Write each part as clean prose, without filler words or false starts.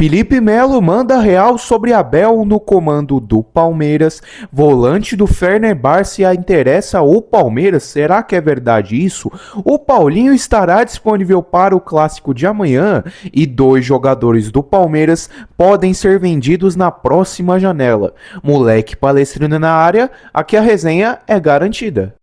Felipe Melo manda real sobre Abel no comando do Palmeiras. Volante do Fenerbahçe interessa o Palmeiras. Será que é verdade isso? O Paulinho estará disponível para o clássico de amanhã e 2 jogadores do Palmeiras podem ser vendidos na próxima janela. Moleque palestrino na área, aqui a resenha é garantida.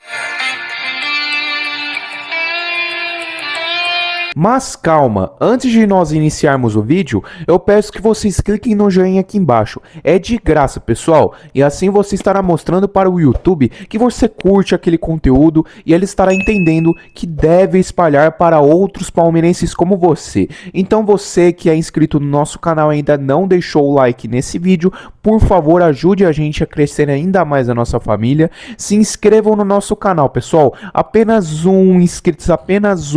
Mas calma, antes de nós iniciarmos o vídeo, eu peço que vocês cliquem no joinha aqui embaixo. É de graça, pessoal, e assim você estará mostrando para o YouTube que você curte aquele conteúdo e ele estará entendendo que deve espalhar para outros palmeirenses como você. Então você que é inscrito no nosso canal e ainda não deixou o like nesse vídeo, por favor ajude a gente a crescer ainda mais a nossa família. Se inscrevam no nosso canal, pessoal, apenas inscritos, apenas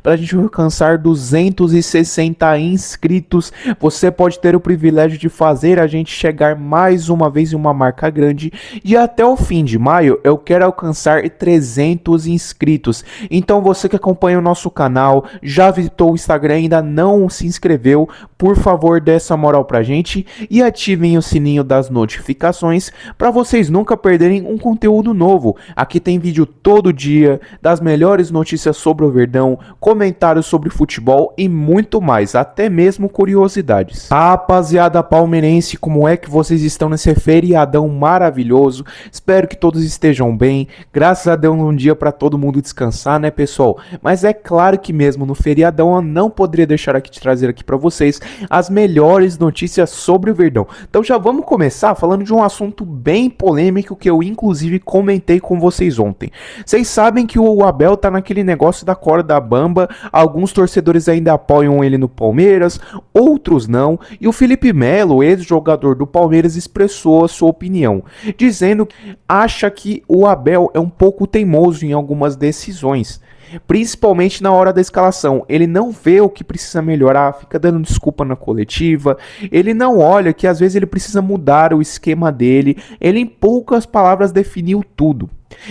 para a gente alcançar 260 inscritos. Você pode ter o privilégio de fazer a gente chegar mais uma vez em uma marca grande e até o fim de maio eu quero alcançar 300 inscritos. Então você que acompanha o nosso canal, já visitou o Instagram e ainda não se inscreveu, por favor dê essa moral pra gente e ativem o sininho das notificações para vocês nunca perderem um conteúdo novo. Aqui tem vídeo todo dia das melhores notícias sobre o Verdão, comentários sobre futebol e muito mais, até mesmo curiosidades. Rapaziada palmeirense, como é que vocês estão nesse feriadão maravilhoso? Espero que todos estejam bem. Graças a Deus um dia para todo mundo descansar, né, pessoal? Mas é claro que mesmo no feriadão eu não poderia deixar aqui de trazer aqui para vocês as melhores notícias sobre o Verdão. Então já vamos começar falando de um assunto bem polêmico que eu inclusive comentei com vocês ontem. Vocês sabem que o Abel tá naquele negócio da corda bamba. Alguns torcedores ainda apoiam ele no Palmeiras, outros não, e o Felipe Melo, ex-jogador do Palmeiras, expressou a sua opinião, dizendo que acha que o Abel é um pouco teimoso em algumas decisões, principalmente na hora da escalação. Ele não vê o que precisa melhorar, fica dando desculpa na coletiva, ele não olha que às vezes ele precisa mudar o esquema dele, ele em poucas palavras definiu tudo.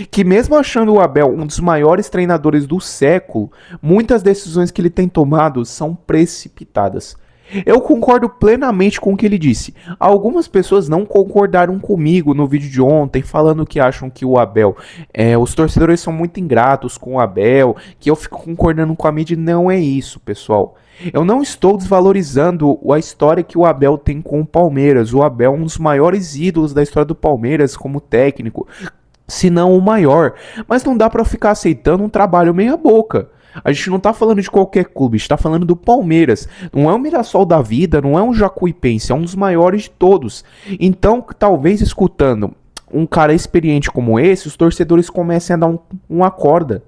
Que mesmo achando o Abel um dos maiores treinadores do século, muitas decisões que ele tem tomado são precipitadas. Eu concordo plenamente com o que ele disse. Algumas pessoas não concordaram comigo no vídeo de ontem, falando que acham que o Abel, os torcedores são muito ingratos com o Abel, que eu fico concordando com a mídia. Não é isso, pessoal. Eu não estou desvalorizando a história que o Abel tem com o Palmeiras. O Abel é um dos maiores ídolos da história do Palmeiras como técnico, se não o maior, mas não dá pra ficar aceitando um trabalho meia boca. A gente não tá falando de qualquer clube, a gente tá falando do Palmeiras. Não é um Mirassol da vida, não é um Jacuipense, é um dos maiores de todos. Então, talvez escutando um cara experiente como esse, os torcedores comecem a dar uma corda.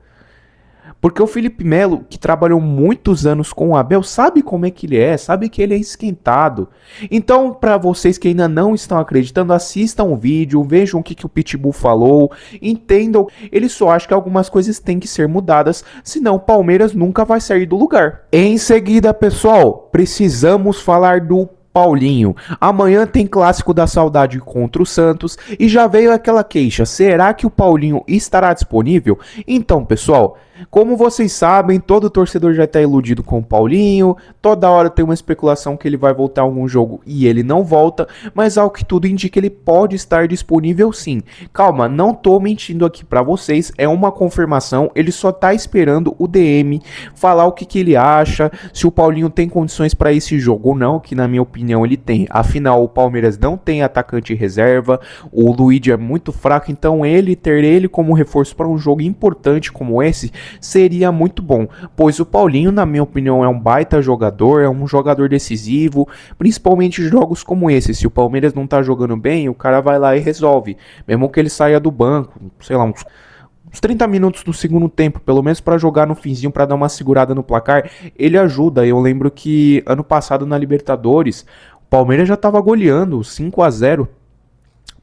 Porque o Felipe Melo, que trabalhou muitos anos com o Abel, sabe como é que ele é, sabe que ele é esquentado. Então, para vocês que ainda não estão acreditando, assistam o vídeo, vejam o que o Pitbull falou, entendam. Ele só acha que algumas coisas têm que ser mudadas, senão o Palmeiras nunca vai sair do lugar. Em seguida, pessoal, precisamos falar do Paulinho. Amanhã tem clássico da saudade contra o Santos e já veio aquela queixa, será que o Paulinho estará disponível? Então, pessoal, como vocês sabem, todo torcedor já está iludido com o Paulinho, toda hora tem uma especulação que ele vai voltar a algum jogo e ele não volta, mas ao que tudo indica ele pode estar disponível sim. Calma, não tô mentindo aqui para vocês, é uma confirmação, ele só tá esperando o DM falar o que ele acha, se o Paulinho tem condições para esse jogo ou não, que na minha opinião ele tem. Afinal, o Palmeiras não tem atacante reserva, o Luigi é muito fraco, então ter ele como reforço para um jogo importante como esse seria muito bom, pois o Paulinho, na minha opinião, é um baita jogador, é um jogador decisivo, principalmente em jogos como esse. Se o Palmeiras não tá jogando bem, o cara vai lá e resolve, mesmo que ele saia do banco, sei lá, uns 30 minutos do segundo tempo, pelo menos para jogar no finzinho, para dar uma segurada no placar, ele ajuda. Eu lembro que ano passado na Libertadores, o Palmeiras já tava goleando 5-0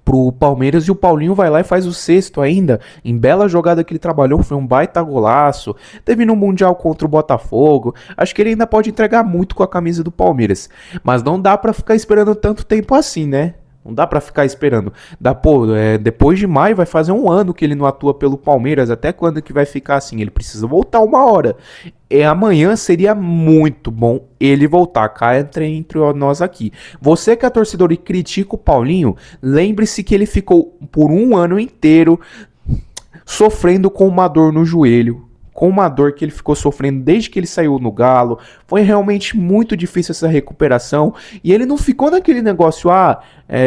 pro Palmeiras e o Paulinho vai lá e faz o sexto ainda, em bela jogada que ele trabalhou, foi um baita golaço, teve no Mundial contra o Botafogo, acho que ele ainda pode entregar muito com a camisa do Palmeiras, mas não dá pra ficar esperando tanto tempo assim, né? Não dá pra ficar esperando. Depois de maio vai fazer um ano que ele não atua pelo Palmeiras. Até quando que vai ficar assim? Ele precisa voltar uma hora. Amanhã seria muito bom ele voltar. Cá entre nós aqui. Você que é torcedor e critica o Paulinho, lembre-se que ele ficou por um ano inteiro sofrendo com uma dor no joelho. Com uma dor que ele ficou sofrendo desde que ele saiu no Galo. Foi realmente muito difícil essa recuperação. E ele não ficou naquele negócio,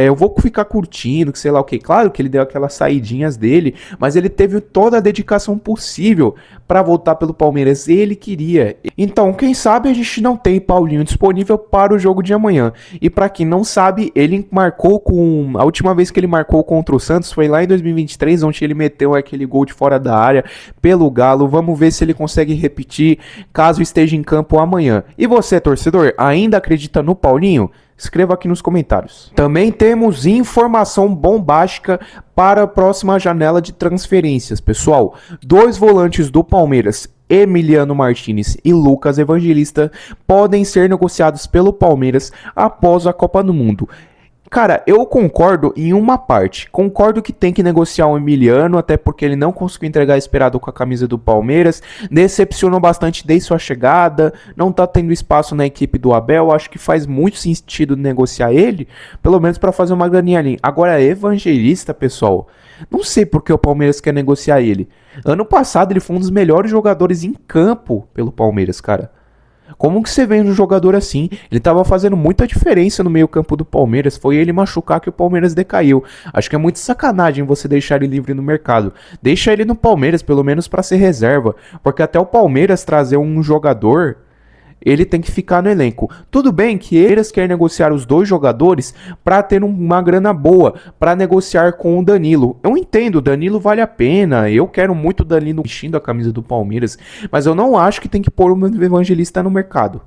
eu vou ficar curtindo, que sei lá o que. Claro que ele deu aquelas saidinhas dele, mas ele teve toda a dedicação possível para voltar pelo Palmeiras. Ele queria. Então, quem sabe a gente não tem Paulinho disponível para o jogo de amanhã. E para quem não sabe, ele marcou a última vez que ele marcou contra o Santos foi lá em 2023, onde ele meteu aquele gol de fora da área pelo Galo. Vamos ver se ele consegue repetir caso esteja em campo amanhã. E você, torcedor, ainda acredita no Paulinho? Escreva aqui nos comentários. Também temos informação bombástica para a próxima janela de transferências, pessoal. 2 volantes do Palmeiras, Emiliano Martinez e Lucas Evangelista, podem ser negociados pelo Palmeiras após a Copa do Mundo. Cara, eu concordo em uma parte. Concordo que tem que negociar o Emiliano, até porque ele não conseguiu entregar esperado com a camisa do Palmeiras. Decepcionou bastante desde sua chegada. Não tá tendo espaço na equipe do Abel. Acho que faz muito sentido negociar ele, pelo menos para fazer uma graninha ali. Agora, Evangelista, pessoal, não sei por que o Palmeiras quer negociar ele. Ano passado ele foi um dos melhores jogadores em campo pelo Palmeiras, cara. Como que você vê um jogador assim? Ele tava fazendo muita diferença no meio campo do Palmeiras. Foi ele machucar que o Palmeiras decaiu. Acho que é muito sacanagem você deixar ele livre no mercado. Deixa ele no Palmeiras, pelo menos para ser reserva. Porque até o Palmeiras trazer um jogador, ele tem que ficar no elenco. Tudo bem que eles querem negociar os 2 jogadores para ter uma grana boa, para negociar com o Danilo. Eu entendo, o Danilo vale a pena. Eu quero muito o Danilo vestindo a camisa do Palmeiras, mas eu não acho que tem que pôr o Evangelista no mercado.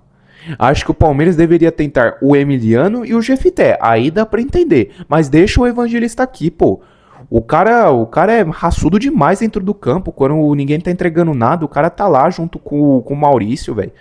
Acho que o Palmeiras deveria tentar o Emiliano e o Jefité. Aí dá para entender, mas deixa o Evangelista aqui, pô. O cara é raçudo demais dentro do campo. Quando ninguém tá entregando nada, o cara tá lá junto com o Maurício, velho.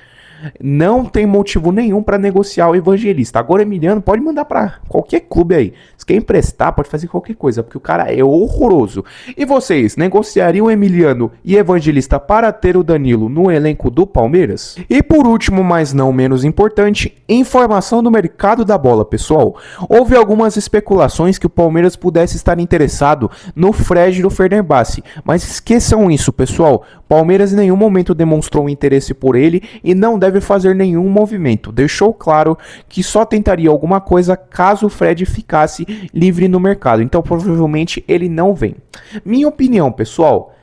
Não tem motivo nenhum para negociar o Evangelista. Agora o Emiliano pode mandar para qualquer clube aí. Se quer emprestar, pode fazer qualquer coisa, porque o cara é horroroso. E vocês, negociariam o Emiliano e Evangelista para ter o Danilo no elenco do Palmeiras? E por último, mas não menos importante, informação do mercado da bola, pessoal. Houve algumas especulações que o Palmeiras pudesse estar interessado no Fred do Fenerbahçe, mas esqueçam isso, pessoal. Palmeiras em nenhum momento demonstrou interesse por ele e não deve fazer nenhum movimento. Deixou claro que só tentaria alguma coisa caso o Fred ficasse livre no mercado. Então provavelmente ele não vem. Minha opinião, pessoal,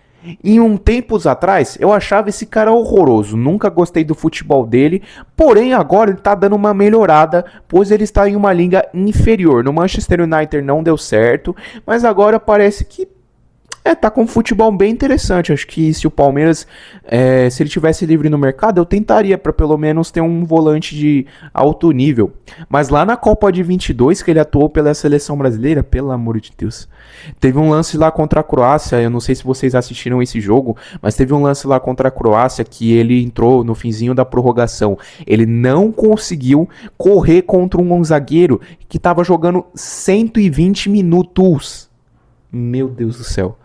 tempos atrás eu achava esse cara horroroso. Nunca gostei do futebol dele. Porém agora ele tá dando uma melhorada, pois ele está em uma liga inferior. No Manchester United não deu certo, mas agora parece que tá com um futebol bem interessante. Acho que se o Palmeiras, se ele tivesse livre no mercado, eu tentaria para pelo menos ter um volante de alto nível. Mas lá na Copa de 22, que ele atuou pela seleção brasileira, pelo amor de Deus, teve um lance lá contra a Croácia. Eu não sei se vocês assistiram esse jogo, mas teve um lance lá contra a Croácia que ele entrou no finzinho da prorrogação. Ele não conseguiu correr contra um zagueiro que estava jogando 120 minutos. Meu Deus do céu.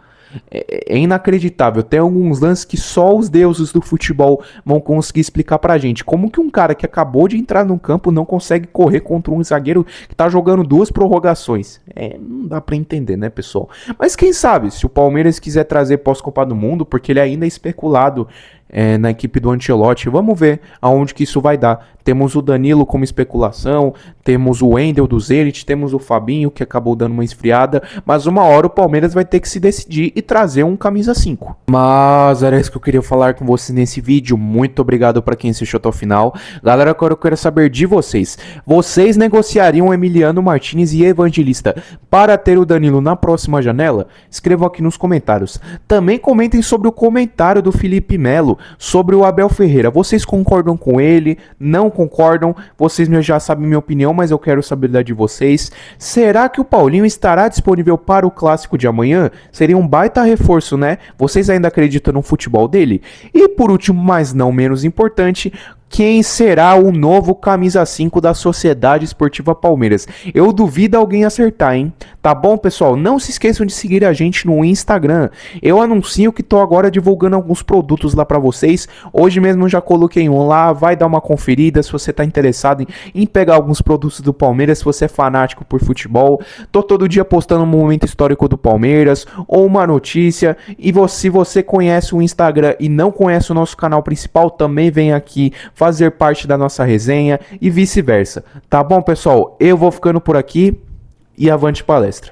É inacreditável. Tem alguns lances que só os deuses do futebol vão conseguir explicar pra gente. Como que um cara que acabou de entrar no campo não consegue correr contra um zagueiro que tá jogando 2 prorrogações? Não dá pra entender, né, pessoal? Mas quem sabe, se o Palmeiras quiser trazer pós-Copa do Mundo, porque ele ainda é especulado na equipe do Ancelotti, vamos ver aonde que isso vai dar. Temos o Danilo como especulação, temos o Wendel do Zenit, temos o Fabinho que acabou dando uma esfriada, mas uma hora o Palmeiras vai ter que se decidir e trazer um camisa 5. Mas era isso que eu queria falar com vocês nesse vídeo. Muito obrigado para quem assistiu até o final. Galera, agora eu quero saber de vocês. Vocês negociariam Emiliano Martinez e Evangelista para ter o Danilo na próxima janela? Escrevam aqui nos comentários. Também comentem sobre o comentário do Felipe Melo sobre o Abel Ferreira. Vocês concordam com ele? Não concordam? Vocês já sabem minha opinião, mas eu quero saber da de vocês. Será que o Paulinho estará disponível para o clássico de amanhã? Seria um baita reforço, né? Vocês ainda acreditam no futebol dele? E por último, mas não menos importante, quem será o novo camisa 5 da Sociedade Esportiva Palmeiras. Eu duvido alguém acertar, hein? Tá bom, pessoal? Não se esqueçam de seguir a gente no Instagram. Eu anuncio que tô agora divulgando alguns produtos lá pra vocês. Hoje mesmo já coloquei um lá, vai dar uma conferida se você tá interessado em pegar alguns produtos do Palmeiras, se você é fanático por futebol. Tô todo dia postando um momento histórico do Palmeiras ou uma notícia. E se você conhece o Instagram e não conhece o nosso canal principal, também vem aqui fazer parte da nossa resenha e vice-versa. Tá bom, pessoal? Eu vou ficando por aqui e avante palestra.